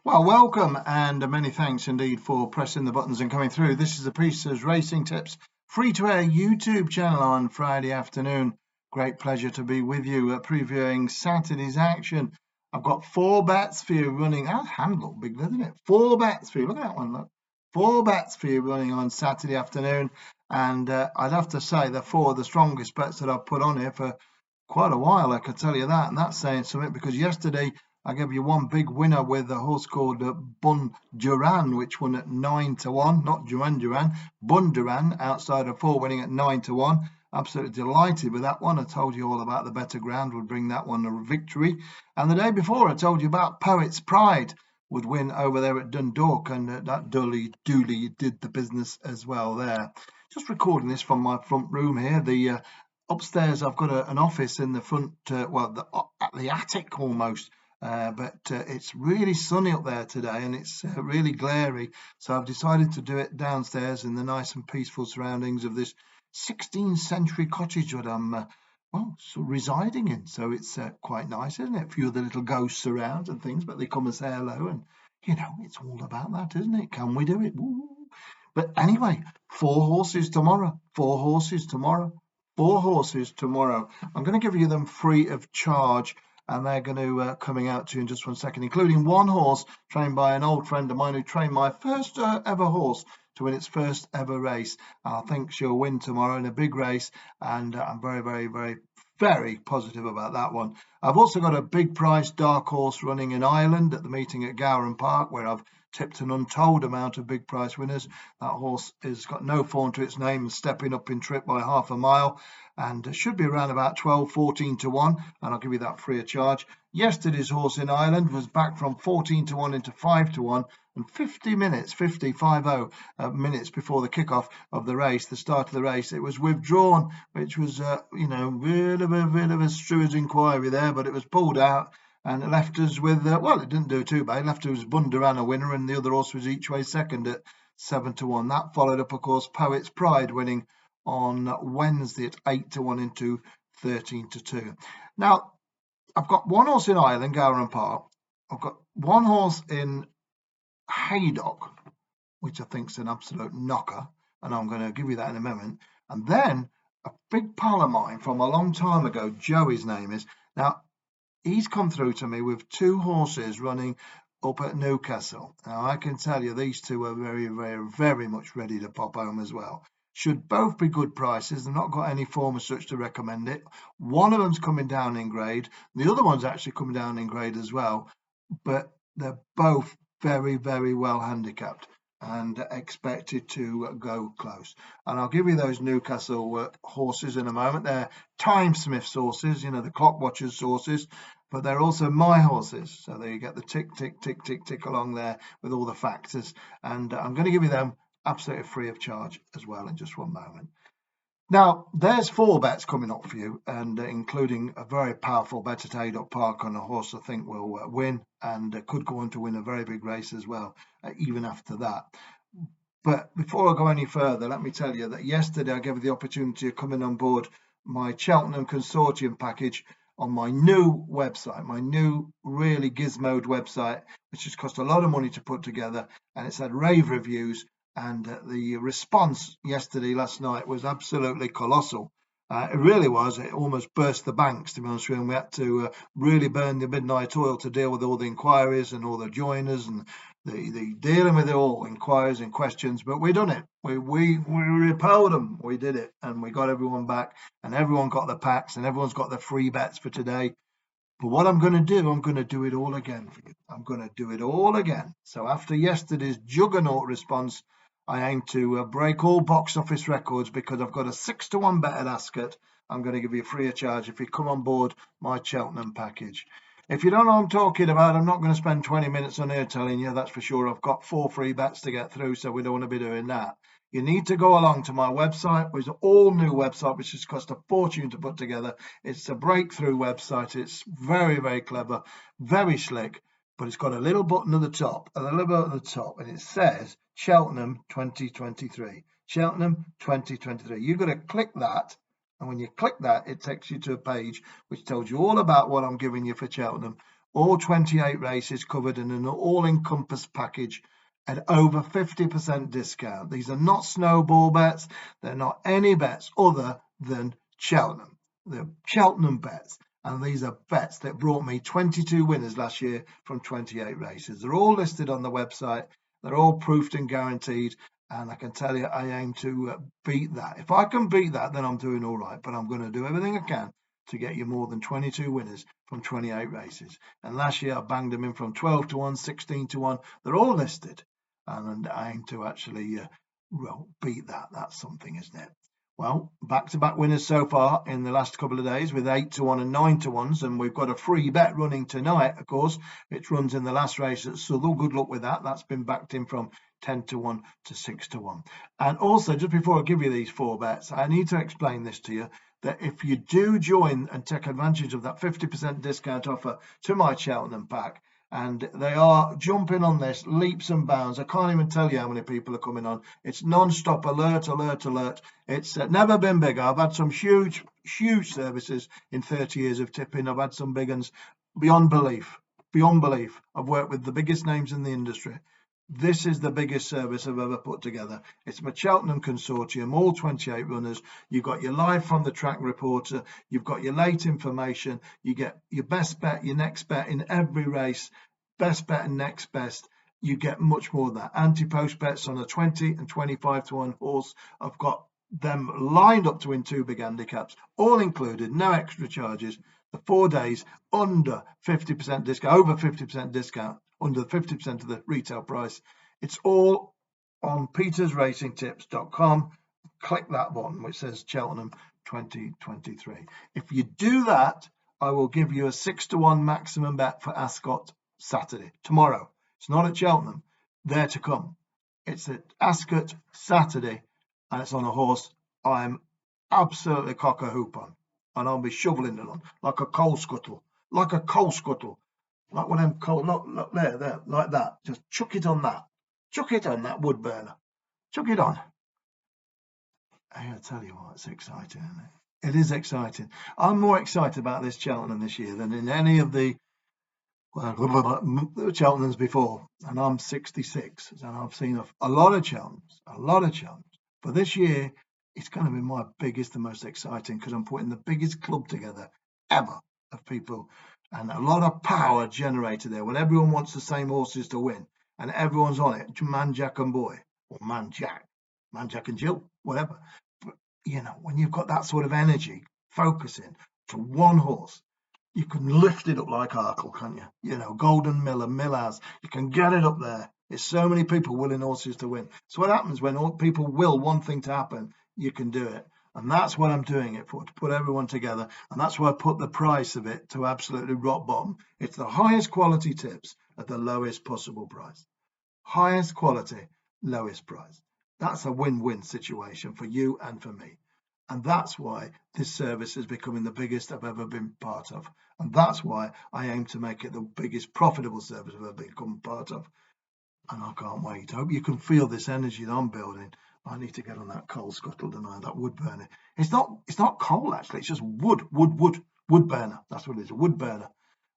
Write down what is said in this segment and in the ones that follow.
Well, welcome and many thanks indeed for pressing the buttons and coming through. This is the Priestess Racing Tips free-to-air YouTube channel on Friday afternoon. Great pleasure to be with you previewing Saturday's action. I've got 4 bets for you running. That hand looked big, doesn't it? 4 bets for you. Look at that one, look. 4 bets for you running on Saturday afternoon. And I'd have to say they're 4 of the strongest bets that I've put on here for quite a while, I can tell you that. And that's saying something because yesterday I gave you one big winner with a horse called Bynx, which won at 9-1, not Duran, Bynx outside of 4, winning at 9-1. Absolutely delighted with that one. I told you all about the better ground would bring that one a victory. And the day before I told you about Poet's Pride would win over there at Dundalk, and that Dooley did the business as well there. Just recording this from my front room here. The upstairs I've got an office in the front, at the attic almost. But it's really sunny up there today and it's really glary, so I've decided to do it downstairs in the nice and peaceful surroundings of this 16th century cottage that I'm residing in. So it's quite nice, isn't it? A few of the little ghosts around and things, but they come and say hello, and it's all about that, isn't it? Can we do it? Woo. But anyway, 4 horses tomorrow. I'm going to give you them free of charge, and they're going to coming out to you in just 1 second, including 1 horse trained by an old friend of mine who trained my first ever horse to win its first ever race. I think she'll win tomorrow in a big race, and I'm very, very, very, very positive about that one. I've also got a big price dark horse running in Ireland at the meeting at Gowran Park, where I've tipped an untold amount of big price winners. That horse has got no form to its name and stepping up in trip by half a mile, and should be around about 12-14-1, and I'll give you that free of charge. Yesterday's horse in Ireland was back from 14-1 into 5-1, and 50 minutes before the kickoff of the race, the start of the race, it was withdrawn, which was bit of a steward's inquiry there, but it was pulled out. And it left us with, it didn't do too bad. It left us with Bynx a winner, and the other horse was each way second at 7-1. That followed up, of course, Poet's Pride winning on Wednesday at 8-1 into 13-2. Now, I've got 1 horse in Ireland, Gowran Park. I've got 1 horse in Haydock, which I think is an absolute knocker, and I'm going to give you that in a moment. And then a big pal of mine from a long time ago, Joey's name is. Now, he's come through to me with 2 horses running up at Newcastle. Now, I can tell you these 2 are very, very, very much ready to pop home as well. Should both be good prices. They've not got any form as such to recommend it. One of them's coming down in grade. The other one's actually coming down in grade as well. But they're both very, very well handicapped and expected to go close. And I'll give you those Newcastle horses in a moment. They're Time Smith's horses, the clock watchers' horses, but they're also my horses. So there you get the tick, tick, tick, tick, tick along there with all the factors. And I'm going to give you them absolutely free of charge as well in just 1 moment. Now, there's 4 bets coming up for you, and including a very powerful bet at Haydock Park on a horse I think will win and could go on to win a very big race as well, even after that. But before I go any further, let me tell you that yesterday I gave you the opportunity of coming on board my Cheltenham Consortium package on my new website, my new really gizmoed website, which has cost a lot of money to put together, and it's had rave reviews. And the response last night was absolutely colossal. It really was. It almost burst the banks, to be honest with you. And we had to really burn the midnight oil to deal with all the inquiries and all the joiners and the dealing with all inquiries and questions. But we done it. We repelled them. We did it, and we got everyone back, and everyone got the packs, and everyone's got the free bets for today. But what I'm going to do, I'm going to do it all again for you. I'm going to do it all again. So after yesterday's juggernaut response, I aim to break all box office records because I've got a 6-1 bet at Ascot. I'm going to give you free of charge if you come on board my Cheltenham package. If you don't know what I'm talking about, I'm not going to spend 20 minutes on here telling you, that's for sure. I've got 4 free bets to get through, so we don't want to be doing that. You need to go along to my website, which is an all-new website, which has cost a fortune to put together. It's a breakthrough website. It's very, very clever, very slick, but it's got a little button at the top, and it says Cheltenham 2023. Cheltenham 2023. You've got to click that, and when you click that, it takes you to a page which tells you all about what I'm giving you for Cheltenham, all 28 races covered in an all-encompassed package at over 50% discount. These are not snowball bets. They're not any bets other than Cheltenham. They're Cheltenham bets. And these are bets that brought me 22 winners last year from 28 races. They're all listed on the website. They're all proofed and guaranteed. And I can tell you, I aim to beat that. If I can beat that, then I'm doing all right. But I'm going to do everything I can to get you more than 22 winners from 28 races. And last year, I banged them in from 12 to 1, 16 to 1. They're all listed. And I aim to actually beat that. That's something, isn't it? Well, back-to-back winners so far in the last couple of days with 8 to 1 and 9 to 1s. And we've got a free bet running tonight, of course, which runs in the last race at Southall. Good luck with that. That's been backed in from 10 to 1 to 6 to 1. And also, just before I give you these 4 bets, I need to explain this to you, that if you do join and take advantage of that 50% discount offer to my Cheltenham pack, and they are jumping on this leaps and bounds. I can't even tell you how many people are coming on. It's non-stop alert, alert, alert. It's never been bigger. I've had some huge services in 30 years of tipping. I've had some big ones beyond belief. I've worked with the biggest names in the industry. This is the biggest service I've ever put together. It's my Cheltenham consortium, all 28 runners. You've got your live from the track reporter. You've got your late information. You get your best bet, your next bet in every race, best bet and next best. You get much more than that. Anti-post bets on a 20 and 25 to 1 horse. I've got them lined up to win 2 big handicaps, all included, no extra charges. The 4 days under 50% discount, over 50% discount, under 50% of the retail price. It's all on petersracingtips.com. Click that button which says Cheltenham 2023. If you do that, I will give you a 6 to 1 maximum bet for Ascot Saturday, tomorrow. It's not at Cheltenham, they're to come. It's at Ascot Saturday, and it's on a horse I'm absolutely cock a hoop on. And I'll be shoveling it on like a coal scuttle, like one of them coal, look there, like that. Just chuck it on that wood burner. Chuck it on. I tell you what, it's exciting, isn't it? It is exciting. I'm more excited about this Cheltenham this year than in any of the Cheltenhams before. And I'm 66, and I've seen a lot of Cheltenhams. But this year, it's going to be my biggest and most exciting, because I'm putting the biggest club together ever of people, and a lot of power generated there when everyone wants the same horses to win and everyone's on it, man, Jack and boy, or man, Jack and Jill, whatever. But, when you've got that sort of energy focusing to one horse, you can lift it up like Arkle, can't you? Golden Miller, Millhouse, you can get it up there. There's so many people willing horses to win. So what happens when all people will one thing to happen, you can do it. And that's what I'm doing it for, to put everyone together. And that's why I put the price of it to absolutely rock bottom. It's the highest quality tips at the lowest possible price. Highest quality, lowest price. That's a win-win situation for you and for me. And that's why this service is becoming the biggest I've ever been part of. And that's why I aim to make it the biggest profitable service I've ever become part of. And I can't wait. I hope you can feel this energy that I'm building. I need to get on that coal scuttle tonight, that wood burner. It's not coal, actually. It's just wood burner. That's what it is, a wood burner.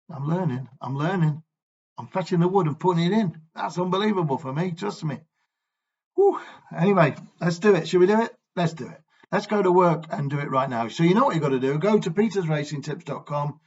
I'm learning. I'm fetching the wood and putting it in. That's unbelievable for me. Trust me. Whew. Anyway, let's do it. Should we do it? Let's do it. Let's go to work and do it right now. So you know what you've got to do. Go to petersracingtips.com.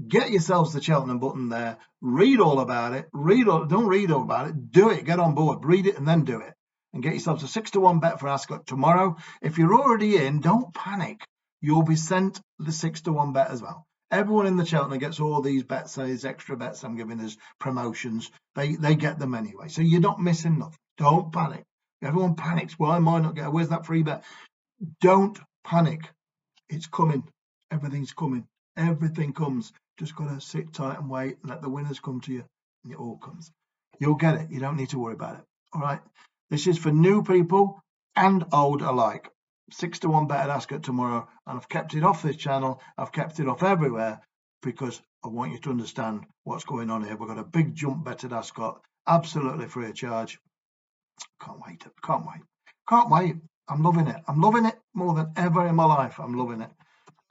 Get yourselves the Cheltenham button there. Read all about it. Don't read all about it. Do it. Get on board. Read it and then do it. And get yourselves a 6 to 1 bet for Ascot tomorrow. If you're already in, don't panic. You'll be sent the 6 to 1 bet as well. Everyone in the Cheltenham gets all these bets, these extra bets I'm giving as promotions. They get them anyway. So you're not missing nothing. Don't panic. Everyone panics. Why am I not getting? Where's that free bet? Don't panic. It's coming. Everything's coming. Everything comes. Just got to sit tight and wait and let the winners come to you. And it all comes. You'll get it. You don't need to worry about it. All right. This is for new people and old alike. 6 to 1 bet at Ascot tomorrow. And I've kept it off this channel. I've kept it off everywhere because I want you to understand what's going on here. We've got a big jump bet at Ascot. Absolutely free of charge. Can't wait. I'm loving it. I'm loving it more than ever in my life. I'm loving it.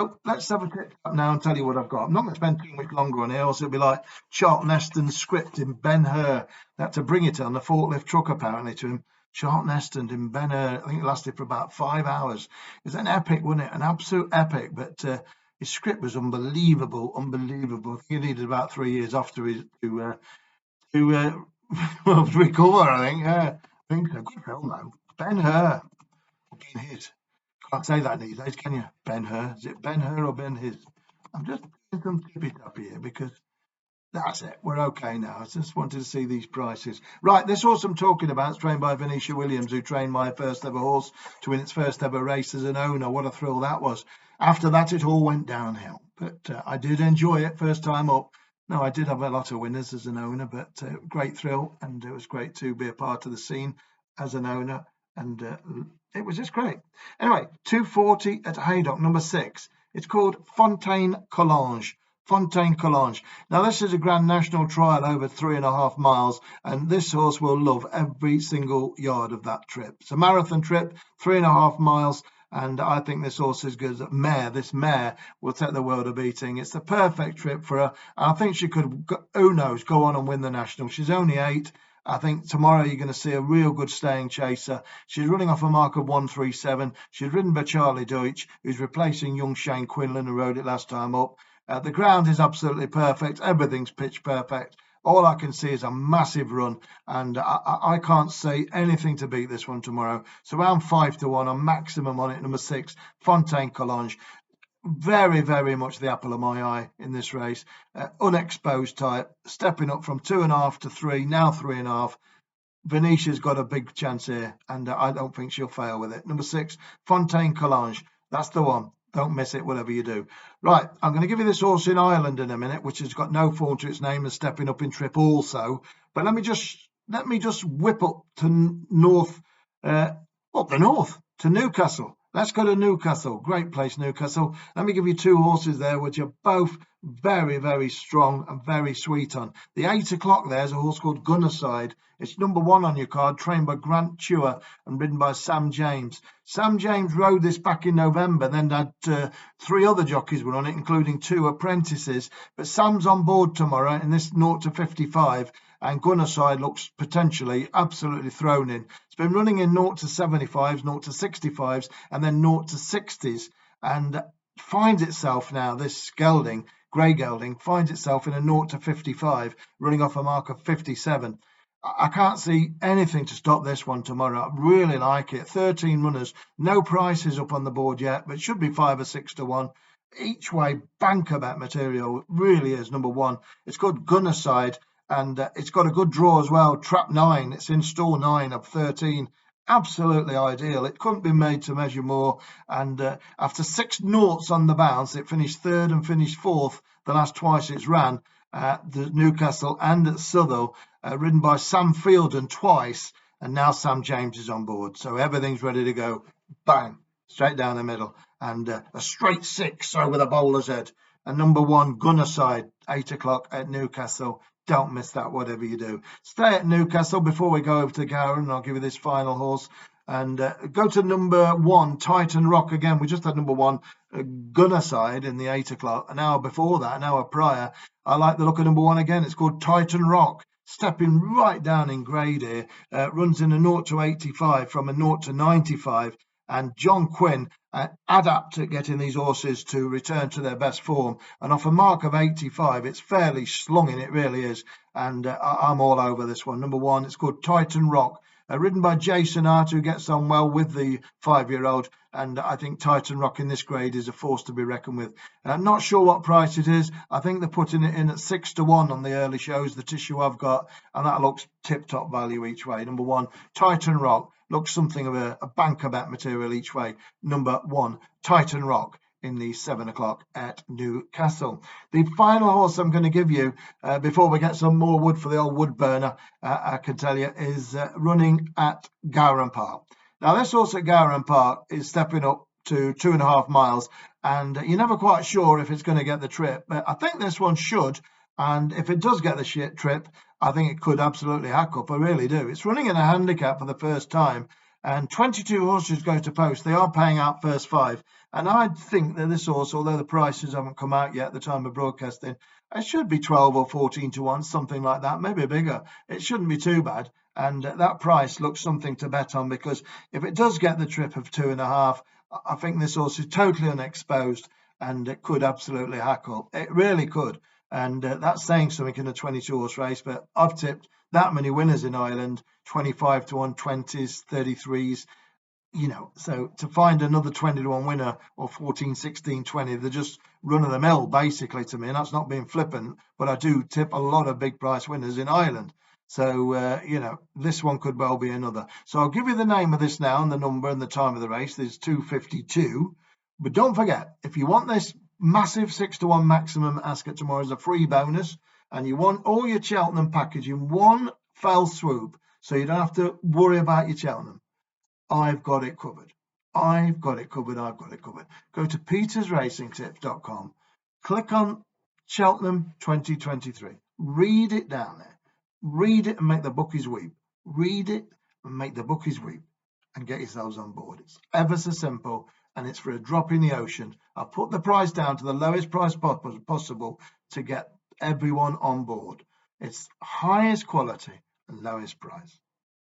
So let's have a tip up now and tell you what I've got. I'm not going to spend too much longer on it, else it'll be like Cheltenham script in Ben Hur. They had to bring it on the forklift truck apparently to him. Cheltenham in Ben Hur. I think it lasted for about 5 hours. It was an epic, wasn't it? An absolute epic. But his script was unbelievable, unbelievable. I think he needed about 3 years after his to well, recover. I think. Yeah, I think so. Good film though. Ben Hur. Ben His. Can't say that these days, can you? Ben Hur. Is it Ben Hur or Ben His? I'm just doing some tippy up here because that's it. We're okay now. I just wanted to see these prices. Right, this horse I'm talking about is trained by Venetia Williams, who trained my first ever horse to win its first ever race as an owner. What a thrill that was. After that, it all went downhill. But I did enjoy it first time up. No, I did have a lot of winners as an owner, but great thrill. And it was great to be a part of the scene as an owner. And it was just great. Anyway, 240 at Haydock, number 6. It's called Fontaine Collonges. Fontaine Collonges. Now, this is a Grand National trial over 3.5 miles, and this horse will love every single yard of that trip. It's a marathon trip, 3.5 miles, and I think this horse is good as a mare. This mare will take the world a beating. It's the perfect trip for her. And I think she could, who knows, go on and win the National. She's only 8. I think tomorrow you're going to see a real good staying chaser. She's running off a mark of 137. She's ridden by Charlie Deutsch, who's replacing young Shane Quinlan, who rode it last time up. The ground is absolutely perfect. Everything's pitch perfect. All I can see is a massive run, and I can't say anything to beat this one tomorrow. So around 5-1, a maximum on it. Number 6, Fontaine Collonges. Very, very much the apple of my eye in this race. Unexposed type, stepping up from 2.5 to 3, now 3.5. Venetia's got a big chance here, and I don't think she'll fail with it. Number 6, Fontaine Collonges. That's the one. Don't miss it, whatever you do. Right, I'm going to give you this horse in Ireland in a minute, which has got no form to its name and stepping up in trip also. But let me just whip up to north, up the north to Newcastle. Let's go to Newcastle. Great place, Newcastle. Let me give you 2 horses there, which are both very, very strong and very sweet on. The 8 o'clock there's a horse called Gunnerside. It's number 1 on your card, trained by Grant Chewer and ridden by Sam James. Sam James rode this back in November, then had 3 other jockeys were on it, including 2 apprentices. But Sam's on board tomorrow in this 0 to 55, and Gunnerside looks potentially absolutely thrown in. It's been running in 0 to 75s, 0 to 65s, and then 0 to 60s, and finds itself now, this gelding, grey gelding, finds itself in a 0 to 55, running off a mark of 57. I can't see anything to stop this one tomorrow. I really like it. 13 runners, no prices up on the board yet, but it should be 5 or 6 to 1. Each way, banker bet material. It really is, number 1. It's called Gunnerside, and it's got a good draw as well. Trap 9. It's in stall 9 of 13. Absolutely ideal. It couldn't be made to measure more. And after 6 noughts on the bounce, it finished 3rd and finished 4th the last twice it's ran at the Newcastle and at Southwell, ridden by Sam Fielden twice, and now Sam James is on board. So everything's ready to go. Bang, straight down the middle, and a straight 6 over the bowler's head. And number 1, Gunnerside, 8 o'clock at Newcastle. Don't miss that, whatever you do. Stay at Newcastle before we go over to Gowran. I'll give you this final horse. And go to number 1, Titan Rock again. We just had number 1, Gunnerside in the 8 o'clock. An hour before that, an hour prior, I like the look of number 1 again. It's called Titan Rock. Stepping right down in grade here. Runs in a 0 to 85 from a 0 to 95. And John Quinn, adept at getting these horses to return to their best form. And off a mark of 85, it's fairly slunging, it really is. And I'm all over this one. Number 1, it's called Titan Rock. Ridden by Jason Hart, who gets on well with the 5-year-old. And I think Titan Rock in this grade is a force to be reckoned with. I'm not sure what price it is. I think they're putting it in at 6 to 1 on the early shows, the tissue I've got. And that looks tip-top value each way. Number 1, Titan Rock. Looks something of a banker bet material each way. Number 1, Titan Rock in the 7 o'clock at Newcastle. The final horse I'm going to give you before we get some more wood for the old wood burner, I can tell you, is running at Gowran Park. Now, this horse at Gowran Park is stepping up to 2.5 miles, and you're never quite sure if it's going to get the trip, but I think this one should. And if it does get the shit trip, I think it could absolutely hack up. I really do. It's running in a handicap for the first time, and 22 horses go to post. They are paying out first 5, And I think that this horse, although the prices haven't come out yet at the time of broadcasting, it should be 12 or 14 to 1, something like that, maybe bigger. It shouldn't be too bad. And that price looks something to bet on, because if it does get the trip of 2.5, I think this horse is totally unexposed and it could absolutely hackle. It really could. And that's saying something in a 22 horse race. But I've tipped that many winners in Ireland, 25 to 1, 20s, 33s. So to find another 20 to 1 winner, or 14, 16, 20, they're just run of the mill basically to me. And that's not being flippant, but I do tip a lot of big price winners in Ireland. So, this one could well be another. So I'll give you the name of this now and the number and the time of the race. There's 2:52. But don't forget, if you want this massive 6 to 1 maximum ask at tomorrow as a free bonus, and you want all your Cheltenham package in one fell swoop, so you don't have to worry about your Cheltenham, I've got it covered. I've got it covered. I've got it covered. Go to petersracingtips.com, click on Cheltenham 2023. Read it down there. Read it and make the bookies weep. Read it and make the bookies weep, and get yourselves on board. It's ever so simple, and it's for a drop in the ocean. I've put the price down to the lowest price possible to get everyone on board. It's highest quality and lowest price.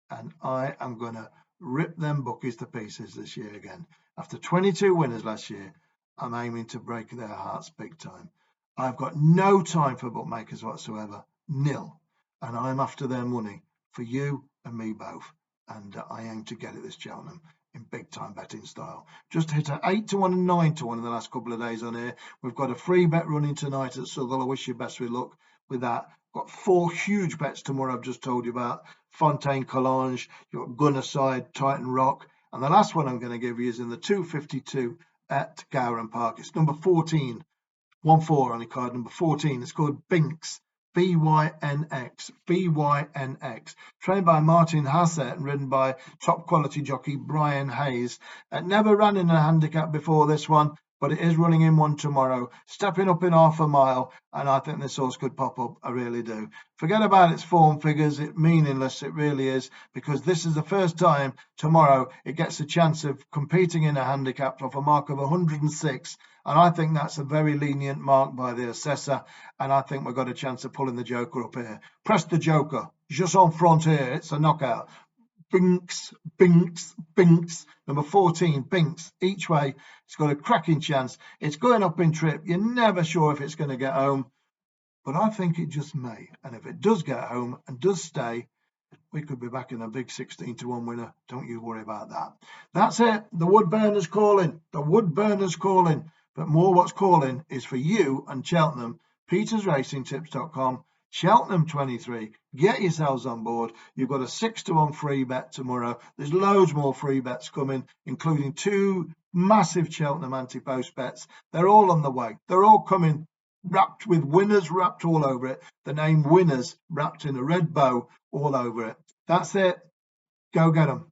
And I am going to rip them bookies to pieces this year again. After 22 winners last year, I'm aiming to break their hearts big time. I've got no time for bookmakers whatsoever, nil. And I'm after their money for you and me both. And I aim to get it this Cheltenham in big time betting style. Just hit an 8 to 1 and 9 to 1 in the last couple of days on here. We've got a free bet running tonight at Southwell. I wish you best of luck with that. Got 4 huge bets tomorrow I've just told you about. Fontaine Collage, you've got Gunnerside, Titan Rock. And the last one I'm going to give you is in the 2:52 at Gowran Park. It's number 14, 1-4 on the card, number 14. It's called Bynx. BYNX, trained by Martin Hassett and ridden by top quality jockey Brian Hayes. It never ran in a handicap before this one, but it is running in one tomorrow, stepping up in half a mile, and I think this horse could pop up. I really do. Forget about its form figures. It's meaningless. It really is, because this is the first time tomorrow it gets a chance of competing in a handicap off a mark of 106. And I think that's a very lenient mark by the assessor. And I think we've got a chance of pulling the joker up here. Press the joker. Just on front here. It's a knockout. Bynx. Number 14, Bynx. Each way, it's got a cracking chance. It's going up in trip. You're never sure if it's going to get home. But I think it just may. And if it does get home and does stay, we could be back in a big 16 to 1 winner. Don't you worry about that. That's it. The wood burner's calling. The wood burner's calling. But more what's calling is for you and Cheltenham. petersracingtips.com, Cheltenham 23. Get yourselves on board. You've got a 6 to 1 free bet tomorrow. There's loads more free bets coming, including 2 massive Cheltenham anti-post bets. They're all on the way. They're all coming wrapped with winners wrapped all over it. The name winners wrapped in a red bow all over it. That's it. Go get them.